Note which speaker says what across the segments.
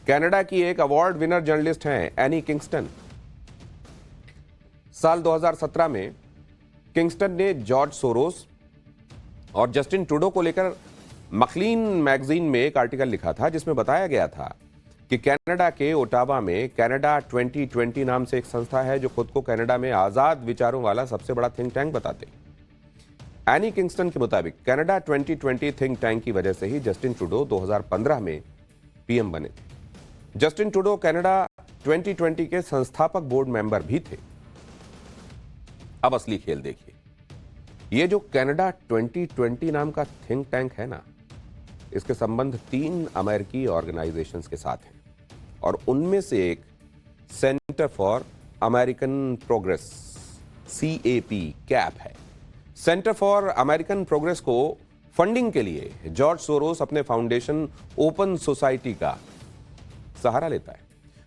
Speaker 1: Canada की एक award winner journalist हैं एनी किंगस्टन। साल 2017 में किंगस्टन ने जॉर्ज सोरोस और जस्टिन ट्रूडो को लेकर मकलीन मैगजीन में एक आर्टिकल लिखा था, जिसमें बताया गया था कि कनाडा के ओटावा में कनाडा 2020 नाम से एक संस्था है जो खुद को कनाडा में आजाद विचारों वाला सबसे बड़ा थिंक टैंक बताते हैं। एनी किंगस्टन के मुताबिक कनाडा 2020 थिंक टैंक की वजह से ही जस्टिन ट्रूडो 2015 में पीएम बने थे। जस्टिन ट्रूडो कनाडा 2020 के संस्थापक बोर्ड मेंबर भी थे। अब असली खेल देखिए। ये जो कनाडा 2020 नाम का थिंक टैंक है ना, इसके संबंध 3 अमेरिकी ऑर्गेनाइजेशंस के साथ हैं और उनमें से एक centre for American progress CAP cap है। सेंटर फॉर अमेरिकन प्रोग्रेस को फंडिंग के लिए जॉर्ज सोरोस अपने फाउंडेशन ओपन सोसाइटी का सहारा लेता है।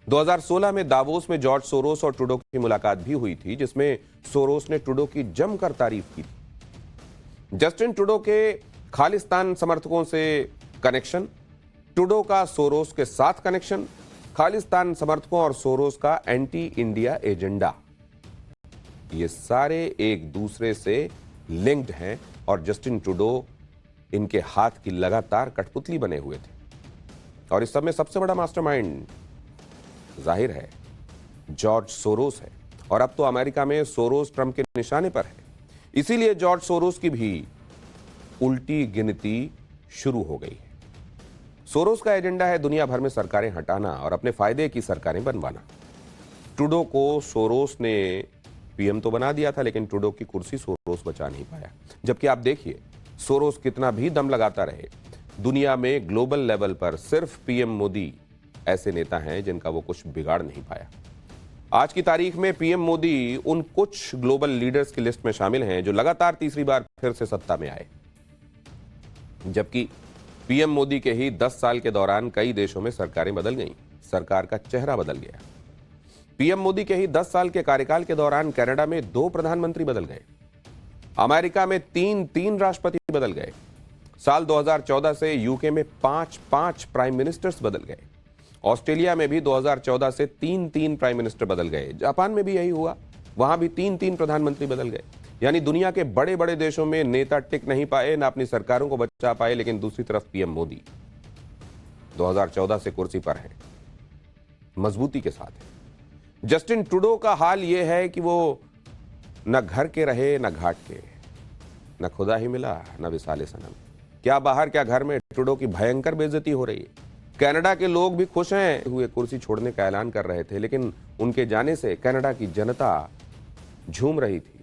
Speaker 1: 2016 में दावोस में जॉर्ज सोरोस और ट्रूडो की मुलाकात भी हुई थी, जिसमें सोरोस ने ट्रूडो की जमकर तारीफ की थी। जस्टिन ट्रूडो के खालिस्तान समर्थकों से कनेक्शन, ट्रूडो का सोरोस के साथ कनेक्शन, खालिस्तान समर्थकों और सोरोस का एंटी इंडिया एजेंडा, ये सारे एक दूसरे से लिंक्ड हैं और जस्टिन ट्रूडो इनके हाथ की लगातार कठपुतली बने हुए थे। और इस सब में सबसे बड़ा मास्टरमाइंड जाहिर है जॉर्ज सोरोस है और अब तो अमेरिका में सोरोस ट्रंप के निशाने पर है। इसीलिए जॉर्ज सोरोस की भी उल्टी गिनती शुरू हो गई है। सोरोस का एजेंडा है दुनिया भर में सरकारें हटाना और अपने फायदे की सरकारें बनवाना। ट्रूडो को सोरोस ने पीएम तो बना दिया था, लेकिन ट्रूडो की कुर्सी सोरोस बचा नहीं पाया। जबकि आप देखिए, सोरोस कितना भी दम लगाता रहे, दुनिया में ग्लोबल लेवल पर सिर्फ पीएम मोदी ऐसे नेता हैं जिनका वो कुछ बिगाड़ नहीं पाया। आज की तारीख में पीएम मोदी उन कुछ ग्लोबल लीडर्स की लिस्ट में शामिल हैं जो लगातार तीसरी बार फिर से सत्ता में आए। जबकि पीएम मोदी के ही 10 साल के दौरान कई देशों में सरकारें बदल गईं, सरकार का चेहरा बदल गया। पीएम मोदी के ही 10 साल के कार्यकाल के दौरान कनाडा में 2 प्रधानमंत्री बदल गए, अमेरिका में 3 राष्ट्रपति बदल गए, साल 2014 से यूके में 5 प्राइम मिनिस्टर्स बदल गए, ऑस्ट्रेलिया में भी 2014 से 3 प्राइम मिनिस्टर बदल गए, जापान में भी यही हुआ, वहां भी 3 प्रधानमंत्री बदल गए। यानी दुनिया के बड़े बड़े देशों में नेता टिक नहीं पाए, ना अपनी सरकारों को बचा पाए, लेकिन दूसरी तरफ पीएम मोदी 2014 से कुर्सी पर है, मजबूती के साथ है। जस्टिन ट्रूडो का हाल यह है कि वो न घर के रहे न घाट के, न खुदा ही मिला न विसाले सनम। क्या बाहर क्या घर में ट्रूडो की भयंकर बेइज्जती हो रही है। कनाडा के लोग भी खुश हैं हुए कुर्सी छोड़ने का ऐलान कर रहे थे, लेकिन उनके जाने से कनाडा की जनता झूम रही थी,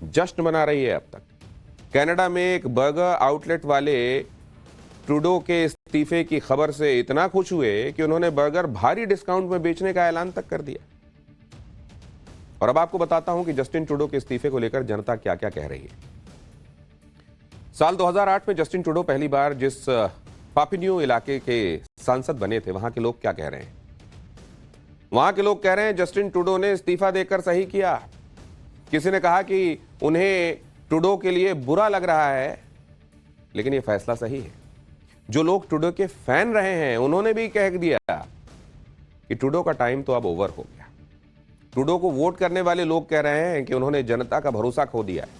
Speaker 1: जश्न मना रही है। अब तक कनाडा में एक बर्गर आउटलेट वाले ट्रूडो के इस्तीफे की खबर से इतना खुश हुए कि उन्होंने बर्गर भारी डिस्काउंट में बेचने का ऐलान तक कर दिया। और अब आपको बताता हूं कि जस्टिन ट्रूडो के इस्तीफे को लेकर जनता क्या क्या कह रही है। साल 2008 में जस्टिन ट्रूडो पहली बार जिस पापिन्यू इलाके के सांसद बने थे, वहां के लोग क्या कह रहे हैं? वहां के लोग कह रहे हैं जस्टिन ट्रूडो ने इस्तीफा देकर सही किया। किसी ने कहा कि उन्हें ट्रूडो के लिए बुरा लग रहा है, लेकिन यह फैसला सही है। जो लोग ट्रूडो के फैन रहे हैं, उन्होंने भी कह दिया कि ट्रूडो का टाइम तो अब ओवर हो गया। ट्रूडो को वोट करने वाले लोग कह रहे हैं कि उन्होंने जनता का भरोसा खो दिया है।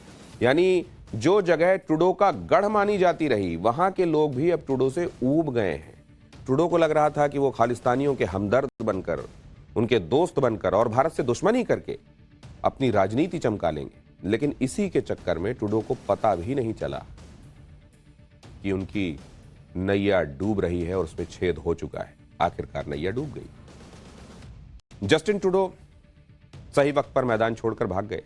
Speaker 1: यानी जो जगह ट्रूडो का गढ़ मानी जाती रही, वहां के लोग भी अब ट्रूडो से ऊब गए हैं। ट्रूडो को लग रहा था कि वो खालिस्तानियों के हमदर्द बनकर, उनके दोस्त बनकर और भारत से दुश्मनी करके अपनी राजनीति चमका लेंगे, लेकिन इसी के चक्कर में ट्रूडो को पता भी नहीं चला कि उनकी नैया डूब रही है और उसमें छेद हो चुका है। आखिरकार नैया डूब गई। जस्टिन ट्रूडो सही वक्त पर मैदान छोड़कर भाग गए,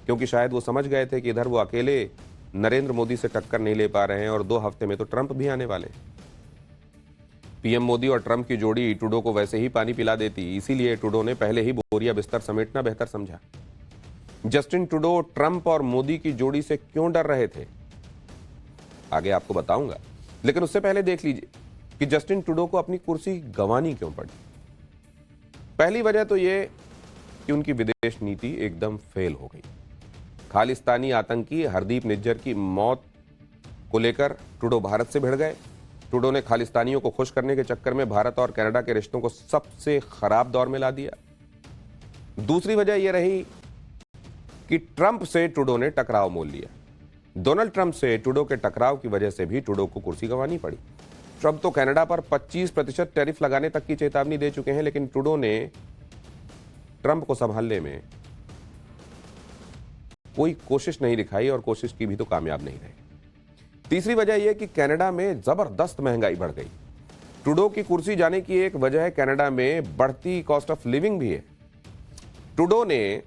Speaker 1: क्योंकि शायद वो समझ गए थे कि इधर वो अकेले नरेंद्र मोदी से टक्कर नहीं ले पा रहे हैं और 2 हफ्ते में तो ट्रंप भी आने वाले। पीएम मोदी और ट्रंप की जोड़ी ट्रूडो को वैसे ही पानी पिला देती, इसीलिए ट्रूडो ने पहले ही बोरिया बिस्तर समेटना बेहतर समझा। जस्टिन ट्रूडो ट्रंप और मोदी की जोड़ी से क्यों डर रहे थे, आगे आपको बताऊंगा, लेकिन उससे पहले देख लीजिए कि जस्टिन ट्रूडो को अपनी कुर्सी गंवानी क्यों पड़ी। पहली वजह तो यह कि उनकी विदेश नीति एकदम फेल हो गई। खालिस्तानी आतंकी हरदीप निज्जर की मौत को लेकर ट्रूडो भारत से भिड़ गए। ट्रूडो ने खालिस्तानियों को खुश करने के चक्कर में भारत और कनाडा के रिश्तों को सबसे खराब दौर में ला दिया। दूसरी वजह यह रही कि ट्रंप से ट्रूडो ने टकराव मोल लिया। डोनाल्ड ट्रंप से ट्रूडो के टकराव की वजह से भी ट्रूडो को कुर्सी गंवानी पड़ी। ट्रंप तो कनाडा पर 25% टैरिफ लगाने तक की चेतावनी दे चुके हैं, लेकिन ट्रूडो ने ट्रंप को संभालने में कोई कोशिश नहीं दिखाई और कोशिश की भी तो कामयाब नहीं रही। तीसरी वजह यह कि कनाडा में जबरदस्त महंगाई बढ़ गई। ट्रूडो की कुर्सी जाने की एक वजह कनाडा में बढ़ती कॉस्ट ऑफ लिविंग भी है। ट्रूडो ने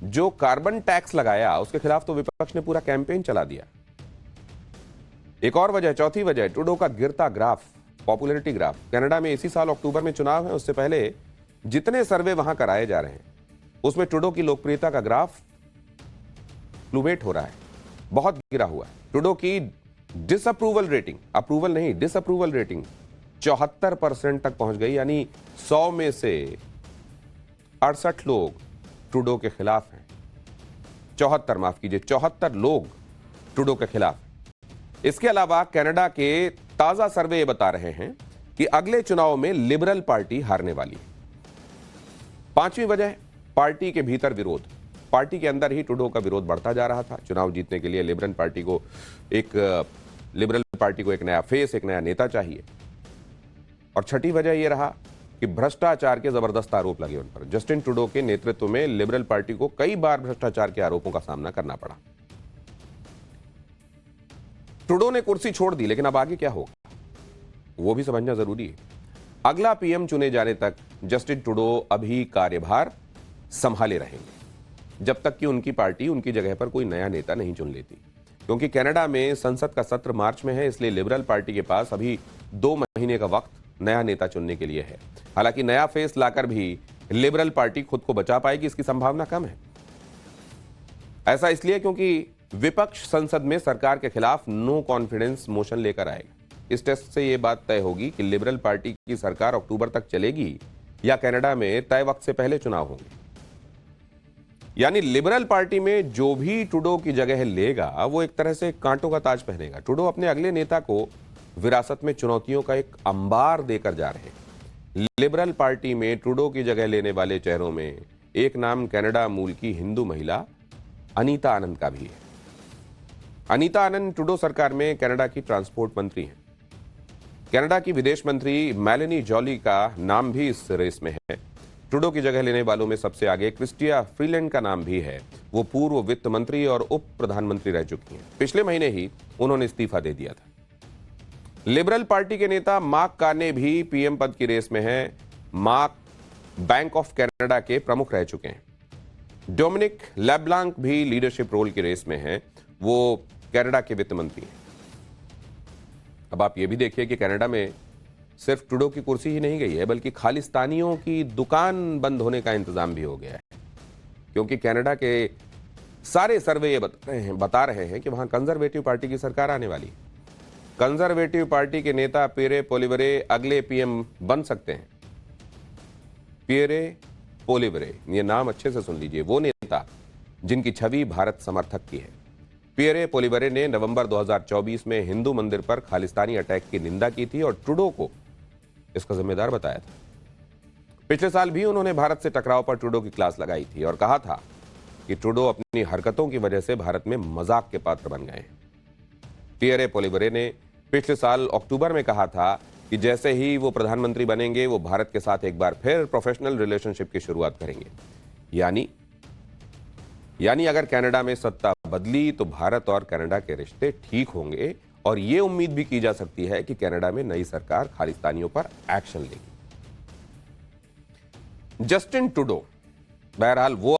Speaker 1: जो कार्बन टैक्स लगाया उसके खिलाफ तो विपक्ष ने पूरा कैंपेन चला दिया। एक और वजह, चौथी वजह, ट्रूडो का गिरता ग्राफ, पॉपुलैरिटी ग्राफ। कनाडा में इसी साल अक्टूबर में चुनाव है, उससे पहले जितने सर्वे वहां कराए जा रहे हैं उसमें ट्रूडो की लोकप्रियता का ग्राफ फ्लूमेट हो रहा है, बहुत गिरा हुआ है। ट्रूडो की डिसअप्रूवल रेटिंग, अप्रूवल नहीं डिसअप्रूवल रेटिंग 74% तक पहुंच गई, यानी 100 में से 68 लोग ट्रूडो के खिलाफ हैं। 74 लोग ट्रूडो के खिलाफ हैं। इसके अलावा कनाडा के ताजा सर्वे बता रहे हैं कि अगले चुनाव में लिबरल पार्टी हारने वाली है। पांचवी वजह, पार्टी के भीतर विरोध। पार्टी के अंदर ही ट्रूडो का विरोध बढ़ता जा रहा था। चुनाव जीतने के लिए लिबरल पार्टी को एक नया फेस, एक नया नेता चाहिए। और छठी वजह यह रहा कि भ्रष्टाचार के जबरदस्त आरोप लगे उन पर। जस्टिन ट्रूडो के नेतृत्व में लिबरल पार्टी को कई बार भ्रष्टाचार के आरोपों का सामना करना पड़ा। ट्रूडो ने कुर्सी छोड़ दी, लेकिन अब आगे क्या होगा वो भी समझना जरूरी है। अगला पीएम चुने जाने तक जस्टिन ट्रूडो अभी कार्यभार संभाले रहेंगे, जब तक कि उनकी पार्टी उनकी जगह पर कोई नया नेता नहीं चुन लेती। क्योंकि कनाडा में संसद का सत्र मार्च में है, इसलिए लिबरल पार्टी के पास अभी 2 महीने का वक्त नया नेता चुनने के लिए है। हालांकि नया फेस लाकर भी लिबरल पार्टी खुद को बचा पाएगी, इसकी संभावना कम है। ऐसा इसलिए क्योंकि विपक्ष संसद में सरकार के खिलाफ नो कॉन्फिडेंस मोशन लेकर आएगा। इस टेस्ट से यह बात तय होगी कि लिबरल पार्टी की सरकार अक्टूबर तक चलेगी या कनाडा में तय वक्त से पहले चुनाव होंगे। यानी लिबरल पार्टी में जो भी ट्रूडो की जगह लेगा वो एक तरह से कांटों का ताज पहनेगा। ट्रूडो अपने अगले नेता को विरासत में चुनौतियों का एक अंबार देकर जा रहे हैं। लिबरल पार्टी में ट्रूडो की जगह लेने वाले चेहरों में एक नाम कनाडा मूल की हिंदू महिला अनीता आनंद का भी है। अनीता आनंद ट्रूडो सरकार में कनाडा की ट्रांसपोर्ट मंत्री हैं। कनाडा की विदेश मंत्री मेलेनी जॉली का नाम भी इस रेस में है। ट्रूडो की जगह लेने वालों में सबसे आगे क्रिस्टिया फ्रीलैंड का नाम भी है। वो पूर्व वित्त मंत्री और उप प्रधानमंत्री रह चुकी हैं। पिछले महीने ही उन्होंने इस्तीफा दे दिया था। लिबरल पार्टी के नेता मार्क कार्ने भी पीएम पद की रेस में हैं। मार्क बैंक ऑफ कनाडा के प्रमुख रह चुके हैं। डोमिनिक लेब्लांक भी लीडरशिप रोल की रेस में हैं। वो कनाडा के वित्त मंत्री हैं। अब आप ये भी देखिए कि कनाडा में सिर्फ ट्रूडो की कुर्सी ही नहीं गई है, बल्कि खालिस्तानियों की दुकान बंद होने का इंतजाम भी हो गया है। क्योंकि कनाडा के सारे सर्वे ये बता रहे हैं कि वहां कंजर्वेटिव पार्टी की सरकार आने वाली है। कंजर्वेटिव पार्टी के नेता पियरे पोलिवरे अगले पीएम बन सकते हैं। पियरे पोलिवरे, ये नाम अच्छे से सुन लीजिए, वो नेता जिनकी छवि भारत समर्थक की है। पियरे पोलिवरे ने नवंबर 2024 में हिंदू मंदिर पर खालिस्तानी अटैक की निंदा की थी और ट्रूडो को इसका जिम्मेदार बताया था। पिछले साल भी उन्होंने भारत से टकराव पर ट्रूडो की क्लास लगाई थी और कहा था कि ट्रूडो अपनी हरकतों की वजह से भारत में मजाक के पात्र बन गए हैं। पियरे पोलिवरे ने पिछले साल अक्टूबर में कहा था कि जैसे ही वो प्रधानमंत्री बनेंगे वो भारत के साथ एक बार फिर प्रोफेशनल रिलेशनशिप की शुरुआत करेंगे। यानी अगर कनाडा में सत्ता बदली तो भारत और कनाडा के रिश्ते ठीक होंगे और ये उम्मीद भी की जा सकती है कि कनाडा में नई सरकार खालिस्तानियों पर एक्शन लेगी। जस्टिन ट्रूडो बहरहाल वो